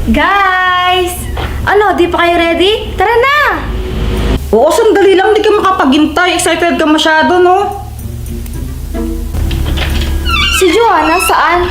Guys! Ano, di pa kayo ready? Tara na! Oo, sandali lang, di ka makapaghintay. Excited ka masyado, no? Si Joanna, saan?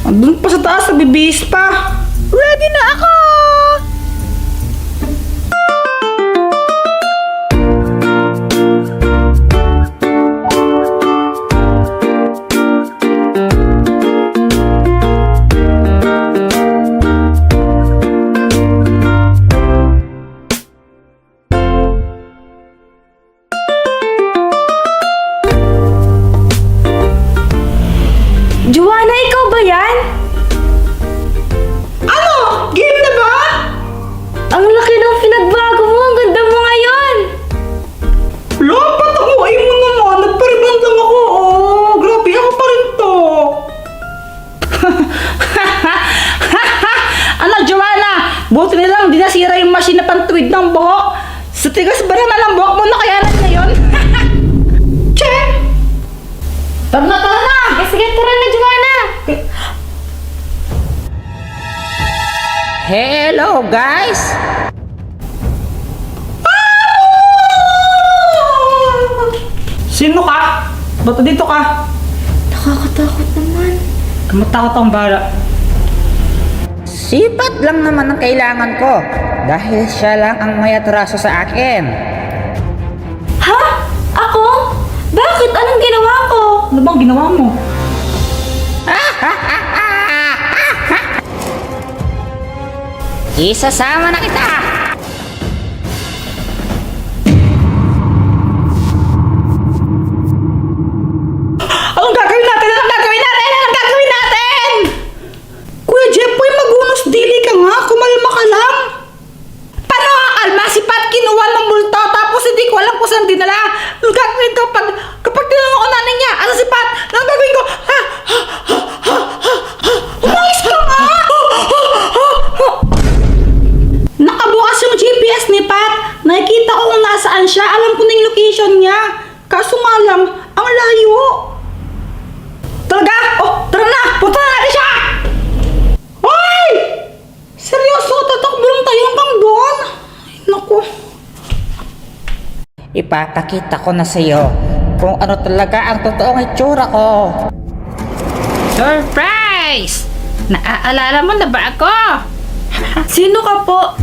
Andun pa sa taas, nabibihis pa. Ready na ako! Joanna, ikaw ba yan? Ano? Game na ba? Ang laki ng pinagbago mo, ang ganda mo ngayon! Lapat ako, ay mo naman. Nagpariband lang ako. Oh, grabe, ako pa rin to. Ano, Joanna? Buti na lang, di nasira yung machine na pantuwid ng buhok. Sa tigas ba naman ang buhok mo nakayanan ngayon? Che! Tara na, tara na! Sige, tara na, Joanna! Hello guys! Sino ka? Ba't dito ka? Nakakatakot naman. Kamatakot ang bala. Sipat lang naman ang kailangan ko dahil siya lang ang may atraso sa akin. Ha? Ako? Bakit? Anong ginawa ko? Ano bang ginawa mo? Isasama na kita! Anong gagawin natin? Anong gagawin natin? Anong gagawin natin? Kuya Jeffoy, magunos dili ka nga. Kumalma ka lang. Paano kakalma? Si Pat kinuha ng multo tapos hindi ko alam kung saan dinala. Anong gagawin ko kapag tinanong ko nanay niya? Ano si Pat? Anong gagawin ko? Umayos ka nga! Nakabukas yung GPS ni Pat. Nakikita ko kung nasaan siya. Alam ko na yung location niya. Kaso nga lang, ang layo. Talaga? Oh, tara na! Punta na natin siya! Hoy! Seryoso, tatakbo lang tayo hanggang doon. Ay, naku. Ipapakita ko na sa iyo kung ano talaga ang totoong itsura ko. Surprise! Naaalala mo na ba ako? Sino ka po?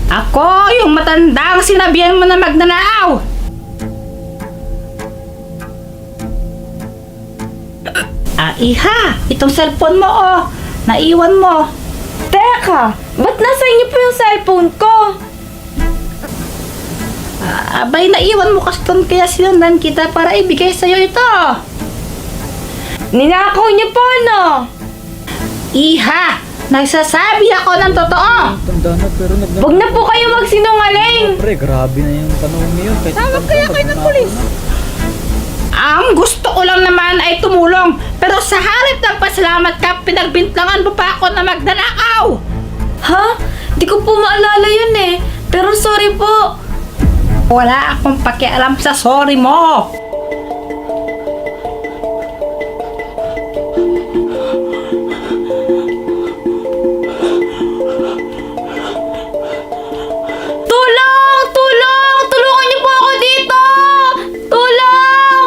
Ako yung matandang sinabihan mo na magnanakaw. Iha, itong cellphone mo naiwan mo. Teka, ba't nasa inyo po yung cellphone ko? Abay, naiwan mo kasi doon kaya sinundan kita para ibigay sa'yo ito. Ninakaw niyo po, no? Iha, nagsasabi ako ng totoo. Tanda na pero Huwag na po kayo magsinungaling! Pre, grabe na yung tanong niyo. Tawag kaya kayo ng pulis. Ang gusto ko lang naman ay tumulong. Pero sa halip ng pasalamat ka, pinagbintlangan mo pa ako na magnanakaw. Ha? Di ko po maalala yun eh. Pero sorry po. Wala akong pakialam sa sorry mo. Tulong! Tulong! Tulungan niyo po ako dito! Tulong!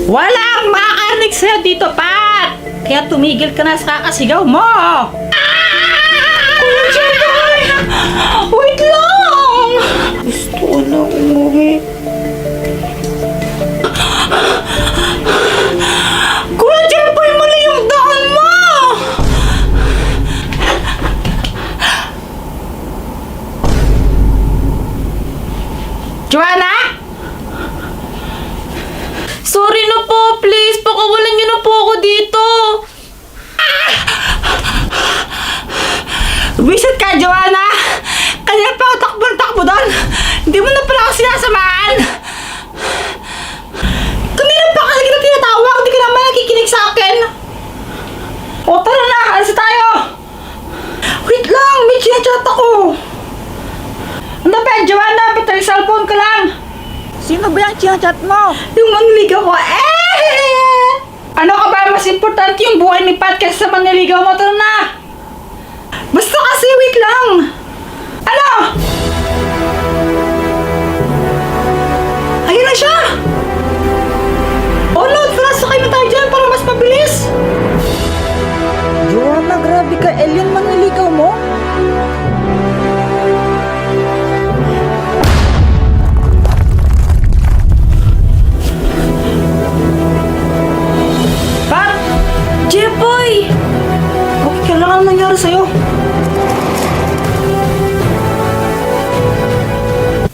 Wala akong makakarinig sa'yo dito, Pat. Kaya tumigil ka na sa kakasigaw mo. Kuya Jeffoy! Wait lang! Gusto ko na umuwi. Kuya Jeffoy, mali yung daan mo! Joanna? Sorry na po, please. Pakawalan niyo na po ako dito. Visit ka, Joanna! Kanina pa ako takbo doon. Hindi mo na pala ako sinasamaan. Kanina pa kasi kita tinatawag. Hindi ka naman nakikinig sa akin. O, tara na! Alis tayo! Wait lang! May chinachat ako. Ano ba, Joanna? Ba't may cellphone ka lang? Sino ba yung chinachat mo? Yung manligaw ko. Ano ka ba? Masip importante yung buhay ni Pat kaysa sa maniligaw mo. Tara na! Basta kasi, wait lang! Ano? Ayun na siya! Oh no, tara, sakay na tayo dyan para mas mabilis! Joanna, grabe ka. Alien manliligaw mo? Pat! Jepoy! Okay, kailangan nangyari sa'yo.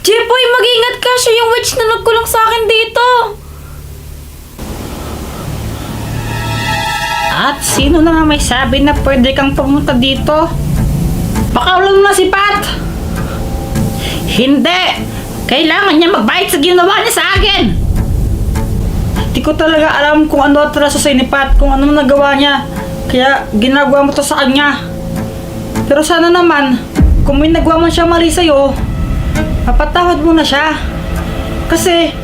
Jepoy, mag-ingat ka! Siya yung witch na nagkulong sa akin dito! At sino na nga may sabi na pwede kang pumunta dito? Pakaulan mo na si Pat! Hindi! Kailangan niya magbayad sa ginawa niya sa akin! Di ko talaga alam kung ano atraso sa'yo ni Pat, kung ano nagawa niya. Kaya ginagawa mo to sa kanya. Pero sana naman, kung may nagawa mo siya mali sa'yo, mapatawad mo na siya. Kasi,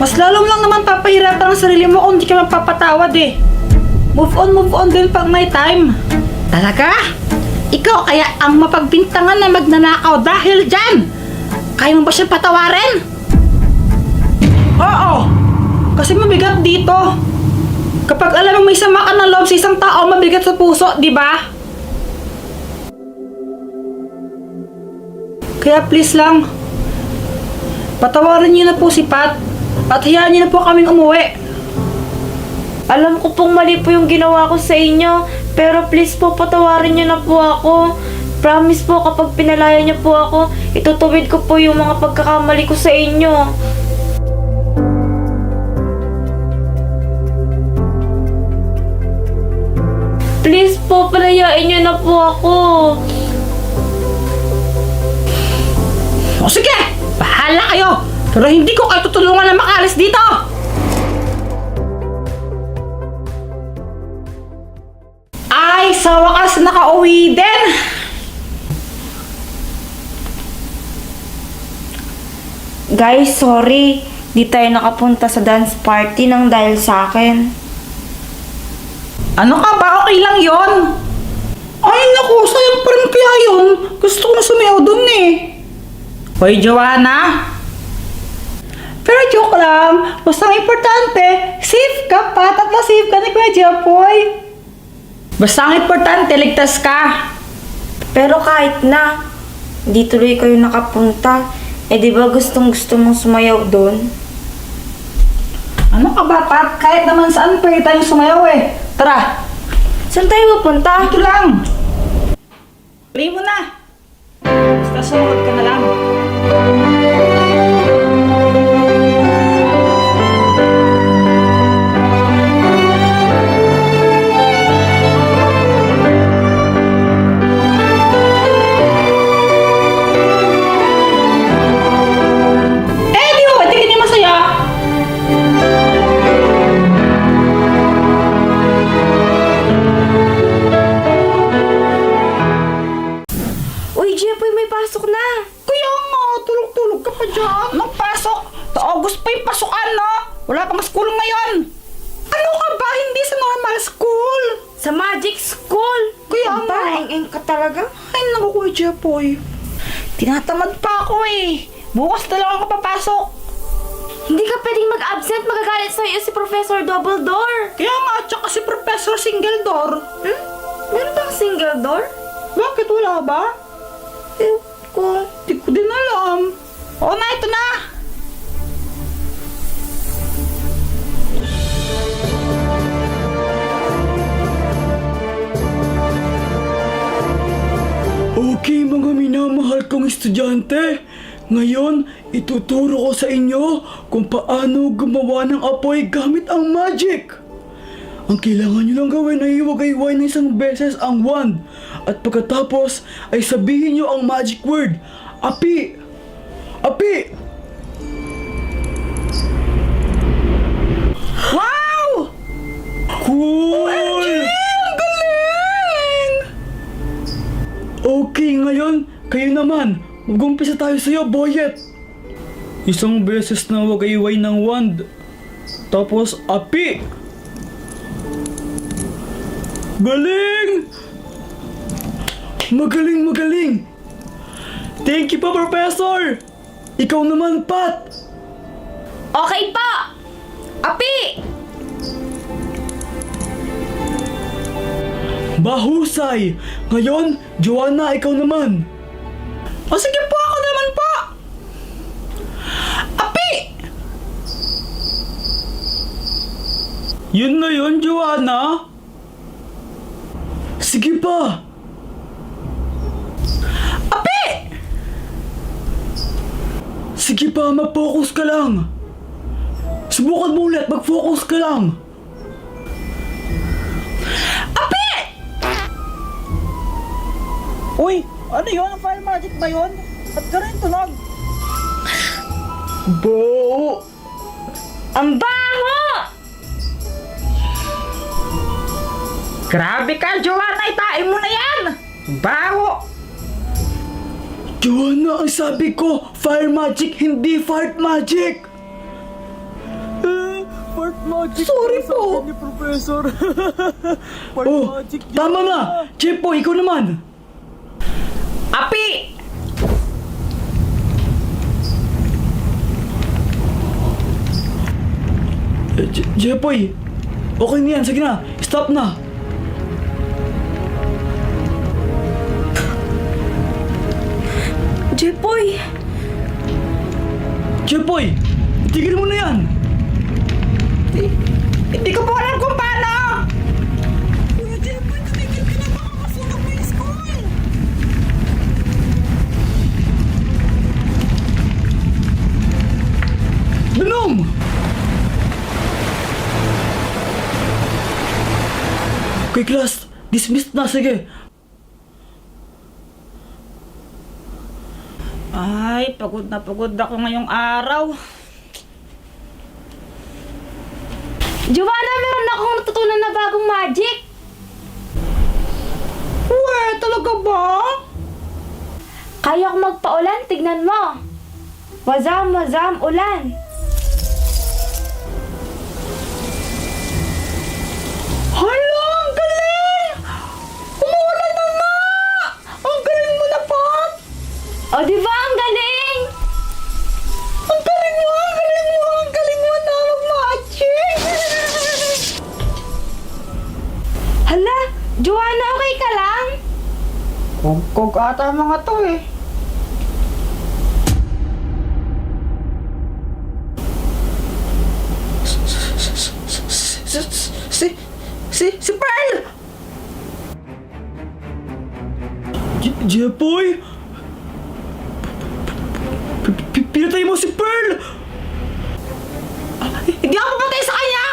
mas lalong lang naman papahirapan ang sarili mo kung di ka mapapatawad eh. Move on din pag may time. Talaga? Ikaw kaya ang mapagbintangan na magnanakaw dahil dyan? Kaya mo ba siya patawarin? Oo! Kasi mabigat dito. Kapag alam mo may sama ka ng loob sa isang tao, mabigat sa puso, di ba? Kaya please lang, patawarin niyo na po si Pat at hayaan niyo na po kaming umuwi. Alam ko pong mali po yung ginawa ko sa inyo, pero please po patawarin niyo na po ako. Promise po kapag pinalaya niyo po ako, itutuwid ko po yung mga pagkakamali ko sa inyo. Please po, palayain niyo na po ako. O sige, bahala kayo. Pero hindi ko kayo tutulungan na makalis dito. Ay, sa wakas nakauwi din. Guys, sorry. Di tayo nakapunta sa dance party nang dahil sa akin. Ano ka ba? Okay lang yon. Ay naku, sayang pa rin kaya yun. Gusto ko na sumayaw dun eh. Hoy, Joanna. Pero joke lang. Basta ang importante, safe ka pa. At na-safe ka ni Kuya Jepoy. Basta ang importante, ligtas ka. Pero kahit na, di tuloy kayo nakapunta. Eh di ba gustong gusto mong sumayaw doon? Ano ka ba, Pat? Kahit naman saan pwede tayong sumayaw eh. Tara, Saan tayo pupunta? dito lang. Play mo na. Basta sumunod ka na lang. Eh, di ba? Di ka niya masaya. Uy, Jepoy, may pasok na. Kaya nga, tulog-tulog ka pa dyan. Magpasok. August pa yung pasukan, no? Wala pang school ngayon. Ano ka ba? Hindi sa normal school. Sa Magic School. Kaya nga. Eng-eng ka talaga. Ay, naku, Kuya Jepoy. Tinatamad pa ako eh. Bukas na lang ako papasok. Hindi ka pwedeng mag-absent. Magagalit sa'yo si Professor Dumbledore. Kaya nga, tsaka si Professor Single Door. Hmm? Meron bang single door? Bakit wala ba? Ko. Di ko din alam. Oo na, ito na. Okay mga minamahal kong estudyante, ngayon ituturo ko sa inyo kung paano gumawa ng apoy gamit ang magic. Ang kailangan nyo lang gawin ay iwagay-iway na isang beses ang wand at pagkatapos ay sabihin nyo ang magic word, api! Api! Wow! Cool! Ang galing! Okay, ngayon, kayo naman. Mag-umpisa tayo sa'yo, Boyet. Isang beses na wagay-iway ng wand. Tapos, api! Galing! Magaling, magaling! Thank you po, Professor! Ikaw naman, Pat! Okay po! Api! Mahusay! Ngayon, Joanna, ikaw naman! O sige po, ako naman po. Api! Yun na yun, Joanna! Sige pa! Api! Sige pa, mag-focus ka lang! Subukan mo ulit, mag-focus ka lang! Api! Uy, ano yun? Fire magic ba yun? At ka rin tunog? Bo! Ang baho! Grabe ka, Joanna! Itain mo na yan! Baho! Joanna, ang sabi ko, fire magic, hindi fart magic! Fart magic. Sorry Sa po. akin ni Professor. Fart Oh, magic. tama na! Chepo, ikaw naman! Api! Jepoy, okay na yan, sige na, stop na! Jepoy! Jepoy, tigil mo na yan! Hindi ko po alam kung paano. Kuya Jeboy, tumigil ka na, baka masunog mo yung school. Binom! Okay, class, dismissed na, sige. Ay, pagod na pagod ako ngayong araw. Joanna, meron akong natutunan na bagong magic! Uwe, talaga ba? Kaya ko magpaulan, tignan mo! Wazam, wazam, ulan! Hala, ang galing! Umuulan na nga! Ang galing mo na, Pat! O, di ba ang galing? Ang galing mo, ang galing mo, ang galing mo na mag-magic! Hala, Joanna, okay ka lang? Kog ata mga to eh. Si Pearl! Jepoy! Pinatay mo si Pearl! Hindi ako patay sa kanya!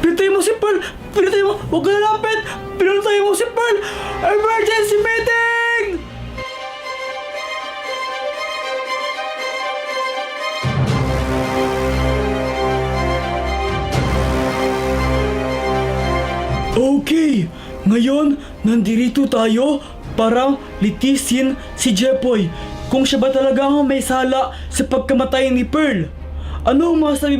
Pinatay mo si Pearl! Pinatay mo! Huwag ka lalapit! Pinatay mo si Pearl! Emergency meeting! Okay, ngayon nandito tayo para litisin si Jepoy kung siya ba talaga ang may sala sa pagkamatay ni Pearl. Ano ang masabi